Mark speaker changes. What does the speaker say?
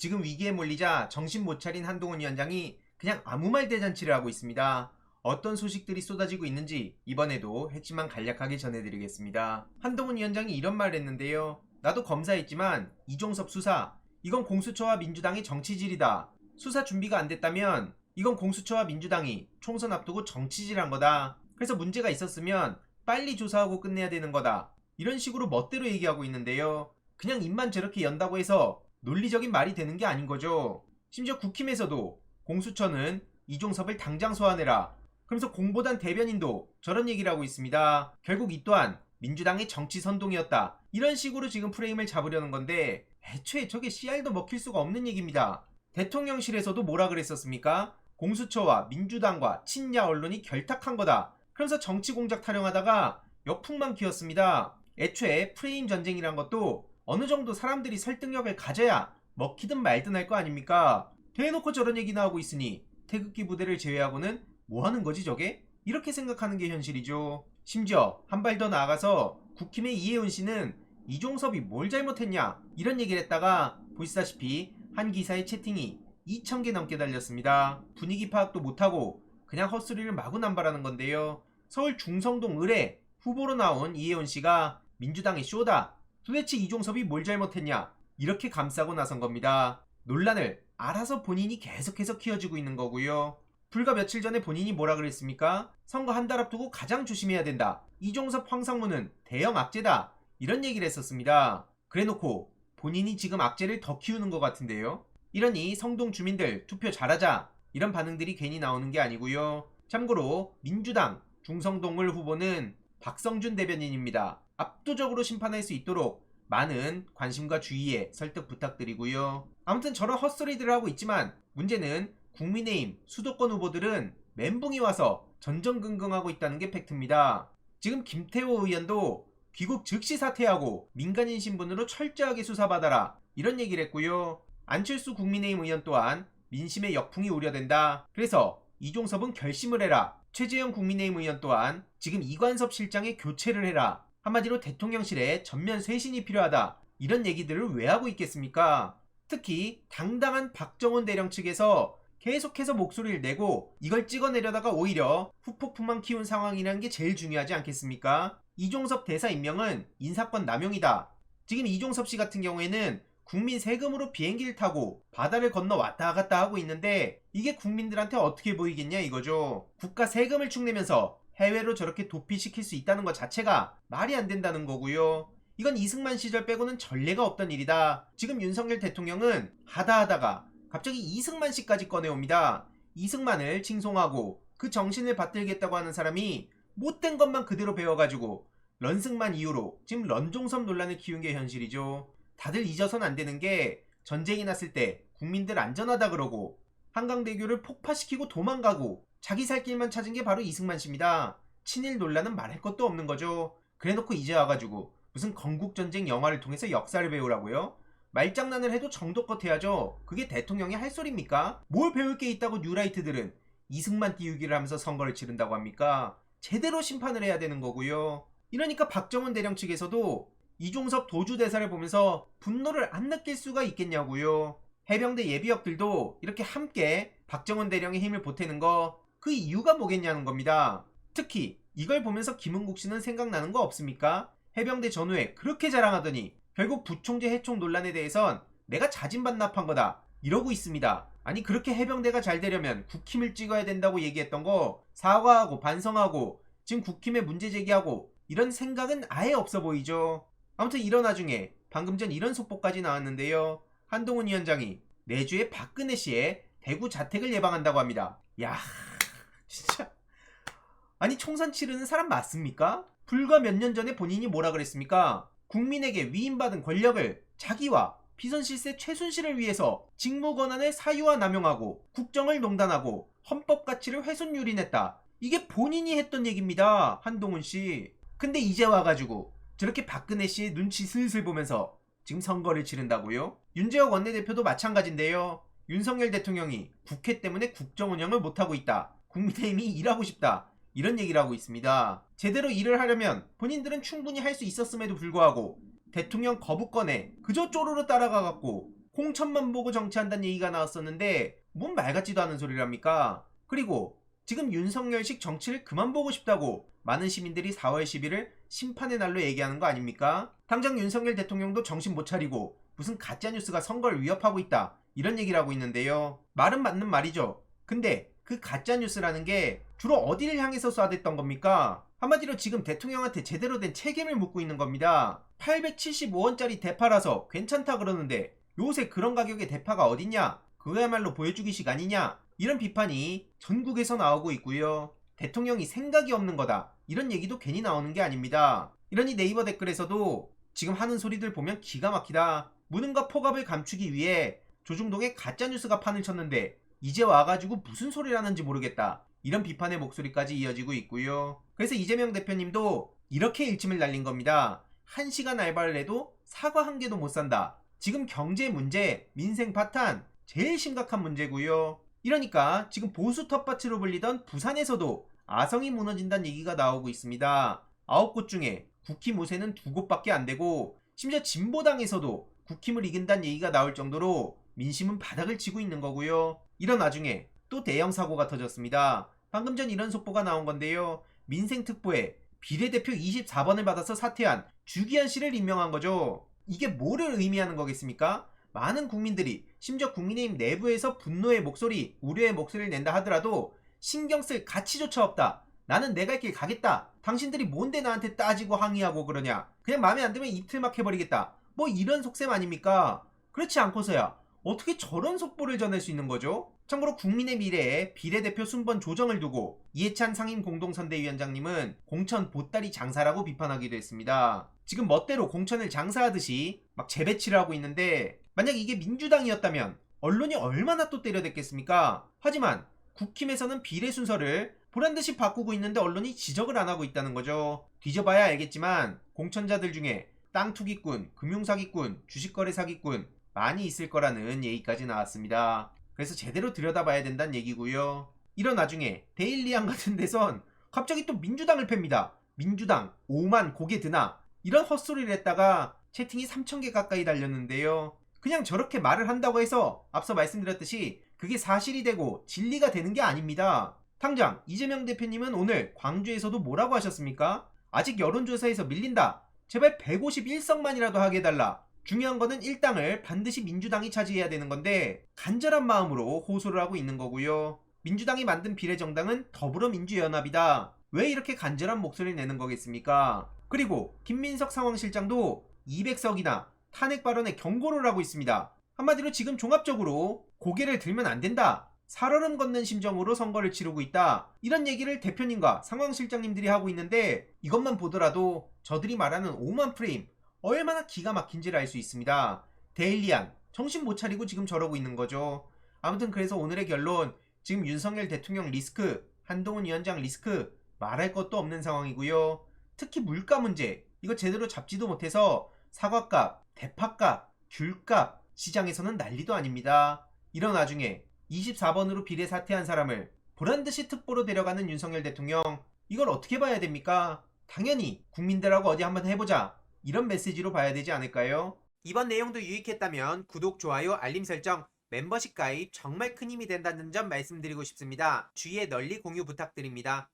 Speaker 1: 지금 위기에 몰리자 정신 못 차린 한동훈 위원장이 그냥 아무 말 대잔치를 하고 있습니다. 어떤 소식들이 쏟아지고 있는지 이번에도 핵심만 간략하게 전해드리겠습니다. 한동훈 위원장이 이런 말을 했는데요. 나도 검사했지만 이종섭 수사, 이건 공수처와 민주당의 정치질이다. 수사 준비가 안 됐다면 이건 공수처와 민주당이 총선 앞두고 정치질한 거다. 그래서 문제가 있었으면 빨리 조사하고 끝내야 되는 거다. 이런 식으로 멋대로 얘기하고 있는데요. 그냥 입만 저렇게 연다고 해서 논리적인 말이 되는 게 아닌 거죠. 심지어 국힘에서도 공수처는 이종섭을 당장 소환해라. 그러면서 공보단 대변인도 저런 얘기를 하고 있습니다. 결국 이 또한 민주당의 정치 선동이었다. 이런 식으로 지금 프레임을 잡으려는 건데 애초에 저게 씨알도 먹힐 수가 없는 얘기입니다. 대통령실에서도 뭐라 그랬었습니까? 공수처와 민주당과 친야 언론이 결탁한 거다. 그러면서 정치 공작 타령하다가 역풍만 키웠습니다. 애초에 프레임 전쟁이란 것도 어느 정도 사람들이 설득력을 가져야 먹히든 말든 할 거 아닙니까? 대놓고 저런 얘기 나오고 있으니 태극기 부대를 제외하고는 뭐 하는 거지 저게? 이렇게 생각하는 게 현실이죠. 심지어 한 발 더 나아가서 국힘의 이혜훈 씨는 이종섭이 뭘 잘못했냐 이런 얘기를 했다가 보시다시피 한 기사의 채팅이 2,000개 넘게 달렸습니다. 분위기 파악도 못하고 그냥 헛소리를 마구 남발하는 건데요. 서울 중성동 을에 후보로 나온 이혜훈 씨가 민주당의 쇼다. 도대체 이종섭이 뭘 잘못했냐 이렇게 감싸고 나선 겁니다. 논란을 알아서 본인이 계속해서 키워주고 있는 거고요. 불과 며칠 전에 본인이 뭐라 그랬습니까? 선거 한 달 앞두고 가장 조심해야 된다. 이종섭 황상무는 대형 악재다. 이런 얘기를 했었습니다. 그래놓고 본인이 지금 악재를 더 키우는 것 같은데요. 이러니 성동 주민들 투표 잘하자 이런 반응들이 괜히 나오는 게 아니고요. 참고로 민주당 중성동을 후보는 박성준 대변인입니다. 압도적으로 심판할 수 있도록 많은 관심과 주의에 설득 부탁드리고요. 아무튼 저런 헛소리들을 하고 있지만 문제는 국민의힘 수도권 후보들은 멘붕이 와서 전전긍긍하고 있다는 게 팩트입니다. 지금 김태호 의원도 귀국 즉시 사퇴하고 민간인 신분으로 철저하게 수사받아라 이런 얘기를 했고요. 안철수 국민의힘 의원 또한 민심의 역풍이 우려된다. 그래서 이종섭은 결심을 해라. 최재형 국민의힘 의원 또한 지금 이관섭 실장의 교체를 해라. 한마디로 대통령실에 전면 쇄신이 필요하다. 이런 얘기들을 왜 하고 있겠습니까? 특히 당당한 박정훈 대령 측에서 계속해서 목소리를 내고 이걸 찍어내려다가 오히려 후폭풍만 키운 상황이라는 게 제일 중요하지 않겠습니까? 이종섭 대사 임명은 인사권 남용이다. 지금 이종섭 씨 같은 경우에는 국민 세금으로 비행기를 타고 바다를 건너 왔다 갔다 하고 있는데 이게 국민들한테 어떻게 보이겠냐 이거죠. 국가 세금을 축내면서 해외로 저렇게 도피시킬 수 있다는 것 자체가 말이 안 된다는 거고요. 이건 이승만 시절 빼고는 전례가 없던 일이다. 지금 윤석열 대통령은 하다하다가 갑자기 이승만 씨까지 꺼내옵니다. 이승만을 칭송하고 그 정신을 받들겠다고 하는 사람이 못된 것만 그대로 배워가지고 런승만 이후로 지금 런종섭 논란을 키운 게 현실이죠. 다들 잊어선 안 되는 게 전쟁이 났을 때 국민들 안전하다 그러고 한강대교를 폭파시키고 도망가고 자기 살 길만 찾은 게 바로 이승만 씨입니다. 친일 논란은 말할 것도 없는 거죠. 그래놓고 이제 와가지고 무슨 건국전쟁 영화를 통해서 역사를 배우라고요? 말장난을 해도 정도껏 해야죠. 그게 대통령이 할 소리입니까? 뭘 배울 게 있다고 뉴라이트들은 이승만 띄우기를 하면서 선거를 치른다고 합니까? 제대로 심판을 해야 되는 거고요. 이러니까 박정훈 대령 측에서도 이종섭 도주대사를 보면서 분노를 안 느낄 수가 있겠냐고요. 해병대 예비역들도 이렇게 함께 박정훈 대령의 힘을 보태는 거 그 이유가 뭐겠냐는 겁니다. 특히 이걸 보면서 김은국 씨는 생각나는 거 없습니까? 해병대 전후에 그렇게 자랑하더니 결국 부총재 해총 논란에 대해선 내가 자진반납한 거다 이러고 있습니다. 아니 그렇게 해병대가 잘 되려면 국힘을 찍어야 된다고 얘기했던 거 사과하고 반성하고 지금 국힘에 문제 제기하고 이런 생각은 아예 없어 보이죠. 아무튼 이런 와중에 방금 전 이런 속보까지 나왔는데요. 한동훈 위원장이 내주에 박근혜 씨의 대구 자택을 예방한다고 합니다. 야 진짜 아니 총선 치르는 사람 맞습니까? 불과 몇 년 전에 본인이 뭐라 그랬습니까? 국민에게 위임받은 권력을 자기와 비선실세 최순실을 위해서 직무 권한을 사유화 남용하고 국정을 농단하고 헌법 가치를 훼손유린했다. 이게 본인이 했던 얘기입니다. 한동훈 씨. 근데 이제 와가지고 저렇게 박근혜 씨의 눈치 슬슬 보면서 지금 선거를 치른다고요? 윤재혁 원내대표도 마찬가지인데요. 윤석열 대통령이 국회 때문에 국정 운영을 못하고 있다. 국민의힘이 일하고 싶다. 이런 얘기를 하고 있습니다. 제대로 일을 하려면 본인들은 충분히 할 수 있었음에도 불구하고 대통령 거부권에 그저 쪼르르 따라가갖고 공천만 보고 정치한다는 얘기가 나왔었는데 뭔 말 같지도 않은 소리랍니까? 그리고 지금 윤석열식 정치를 그만 보고 싶다고 많은 시민들이 4월 10일을 심판의 날로 얘기하는 거 아닙니까? 당장 윤석열 대통령도 정신 못 차리고 무슨 가짜뉴스가 선거를 위협하고 있다 이런 얘기를 하고 있는데요. 말은 맞는 말이죠. 근데 그 가짜뉴스라는 게 주로 어디를 향해서 쏴댔던 겁니까? 한마디로 지금 대통령한테 제대로 된 책임을 묻고 있는 겁니다. 875원짜리 대파라서 괜찮다 그러는데 요새 그런 가격의 대파가 어딨냐? 그거야말로 보여주기식 아니냐? 이런 비판이 전국에서 나오고 있고요. 대통령이 생각이 없는 거다. 이런 얘기도 괜히 나오는 게 아닙니다. 이러니 네이버 댓글에서도 지금 하는 소리들 보면 기가 막히다. 무능과 폭압을 감추기 위해 조중동에 가짜뉴스가 판을 쳤는데 이제 와가지고 무슨 소리를 하는지 모르겠다. 이런 비판의 목소리까지 이어지고 있고요. 그래서 이재명 대표님도 이렇게 일침을 날린 겁니다. 1시간 알바를 해도 사과 한 개도 못 산다. 지금 경제 문제, 민생 파탄 제일 심각한 문제고요. 이러니까 지금 보수 텃밭으로 불리던 부산에서도 아성이 무너진다는 얘기가 나오고 있습니다. 9곳 중에 국힘 우세는 2곳밖에 안 되고 심지어 진보당에서도 국힘을 이긴다는 얘기가 나올 정도로 민심은 바닥을 치고 있는 거고요. 이런 와중에 또 대형 사고가 터졌습니다. 방금 전 이런 속보가 나온 건데요. 민생특보에 비례대표 24번을 받아서 사퇴한 주기현 씨를 임명한 거죠. 이게 뭐를 의미하는 거겠습니까? 많은 국민들이 심지어 국민의힘 내부에서 분노의 목소리, 우려의 목소리를 낸다 하더라도 신경 쓸 가치조차 없다. 나는 내 갈 길 가겠다. 당신들이 뭔데 나한테 따지고 항의하고 그러냐. 그냥 마음에 안 들면 이틀막 해버리겠다. 뭐 이런 속셈 아닙니까? 그렇지 않고서야 어떻게 저런 속보를 전할 수 있는 거죠? 참고로 국민의 미래에 비례대표 순번 조정을 두고 이해찬 상임 공동선대위원장님은 공천 보따리 장사라고 비판하기도 했습니다. 지금 멋대로 공천을 장사하듯이 막 재배치를 하고 있는데 만약 이게 민주당이었다면 언론이 얼마나 또 때려댔겠습니까? 하지만 국힘에서는 비례 순서를 보란듯이 바꾸고 있는데 언론이 지적을 안 하고 있다는 거죠. 뒤져봐야 알겠지만 공천자들 중에 땅 투기꾼, 금융사기꾼, 주식거래 사기꾼 많이 있을 거라는 얘기까지 나왔습니다. 그래서 제대로 들여다봐야 된다는 얘기고요. 이런 와중에 데일리안 같은 데선 갑자기 또 민주당을 팹니다. 민주당 5만 고개 드나 이런 헛소리를 했다가 채팅이 3,000개 가까이 달렸는데요. 그냥 저렇게 말을 한다고 해서 앞서 말씀드렸듯이 그게 사실이 되고 진리가 되는 게 아닙니다. 당장 이재명 대표님은 오늘 광주에서도 뭐라고 하셨습니까? 아직 여론조사에서 밀린다. 제발 151석만이라도 하게 해달라. 중요한 거는 1당을 반드시 민주당이 차지해야 되는 건데 간절한 마음으로 호소를 하고 있는 거고요. 민주당이 만든 비례정당은 더불어민주연합이다. 왜 이렇게 간절한 목소리를 내는 거겠습니까? 그리고 김민석 상황실장도 200석이나 탄핵 발언에 경고를 하고 있습니다. 한마디로 지금 종합적으로 고개를 들면 안 된다. 살얼음 걷는 심정으로 선거를 치르고 있다. 이런 얘기를 대표님과 상황실장님들이 하고 있는데 이것만 보더라도 저들이 말하는 5만 프레임 얼마나 기가 막힌지를 알 수 있습니다. 데일리안 정신 못 차리고 지금 저러고 있는 거죠. 아무튼 그래서 오늘의 결론 지금 윤석열 대통령 리스크, 한동훈 위원장 리스크 말할 것도 없는 상황이고요. 특히 물가 문제 이거 제대로 잡지도 못해서 사과값, 대파값, 귤값 시장에서는 난리도 아닙니다. 이런 와중에 24번으로 비례 사퇴한 사람을 보란듯이 특보로 데려가는 윤석열 대통령 이걸 어떻게 봐야 됩니까? 당연히 국민들하고 어디 한번 해보자 이런 메시지로 봐야 되지 않을까요? 이번 내용도 유익했다면 구독, 좋아요, 알림 설정, 멤버십 가입 정말 큰 힘이 된다는 점 말씀드리고 싶습니다. 주위에 널리 공유 부탁드립니다.